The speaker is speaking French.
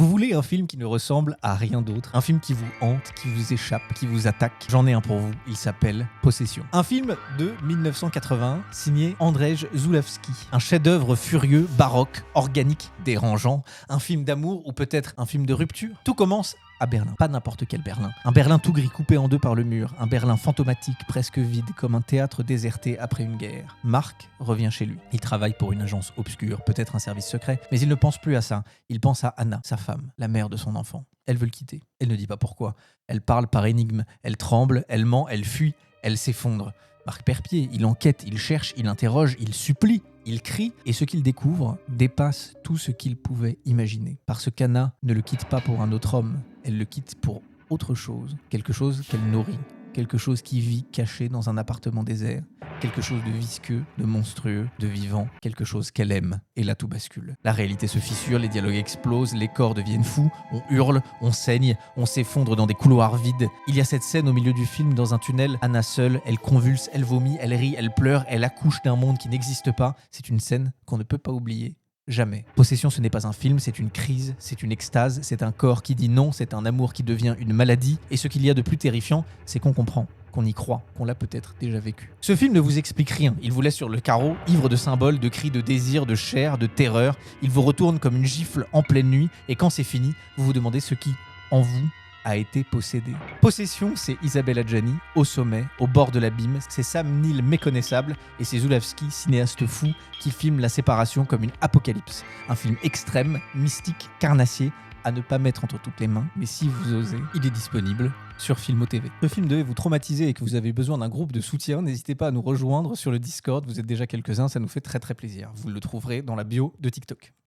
Vous voulez un film qui ne ressemble à rien d'autre, un film qui vous hante, qui vous échappe, qui vous attaque. J'en ai un pour vous, il s'appelle Possession. Un film de 1981 signé Andrzej Zulawski. Un chef-d'œuvre furieux, baroque, organique, dérangeant, un film d'amour ou peut-être un film de rupture. Tout commence à Berlin, pas n'importe quel Berlin. Un Berlin tout gris coupé en deux par le mur, un Berlin fantomatique, presque vide, comme un théâtre déserté après une guerre. Marc revient chez lui. Il travaille pour une agence obscure, peut-être un service secret, mais il ne pense plus à ça. Il pense à Anna, sa femme, la mère de son enfant. Elle veut le quitter. Elle ne dit pas pourquoi. Elle parle par énigme. Elle tremble, elle ment, elle fuit, elle s'effondre. Marc perd pied, il enquête, il cherche, il interroge, il supplie, il crie, et ce qu'il découvre dépasse tout ce qu'il pouvait imaginer. Parce qu'Anna ne le quitte pas pour un autre homme, elle le quitte pour autre chose, quelque chose qu'elle nourrit, quelque chose qui vit caché dans un appartement désert, quelque chose de visqueux, de monstrueux, de vivant, quelque chose qu'elle aime. Et là tout bascule. La réalité se fissure, les dialogues explosent, les corps deviennent fous, on hurle, on saigne, on s'effondre dans des couloirs vides. Il y a cette scène au milieu du film dans un tunnel, Anna seule, elle convulse, elle vomit, elle rit, elle pleure, elle accouche d'un monde qui n'existe pas. C'est une scène qu'on ne peut pas oublier. Jamais. Possession, ce n'est pas un film, c'est une crise, c'est une extase, c'est un corps qui dit non, c'est un amour qui devient une maladie. Et ce qu'il y a de plus terrifiant, c'est qu'on comprend, qu'on y croit, qu'on l'a peut-être déjà vécu. Ce film ne vous explique rien, il vous laisse sur le carreau, ivre de symboles, de cris, de désir, de chair, de terreur. Il vous retourne comme une gifle en pleine nuit, et quand c'est fini, vous vous demandez ce qui, en vous, a été possédé. Possession, c'est Isabelle Adjani, au sommet, au bord de l'abîme, c'est Sam Neill méconnaissable, et c'est Zulawski, cinéaste fou, qui filme la séparation comme une apocalypse. Un film extrême, mystique, carnassier, à ne pas mettre entre toutes les mains, mais si vous osez, il est disponible sur Filmo TV. Ce film devait vous traumatiser et que vous avez besoin d'un groupe de soutien, n'hésitez pas à nous rejoindre sur le Discord, vous êtes déjà quelques-uns, ça nous fait très très plaisir. Vous le trouverez dans la bio de TikTok.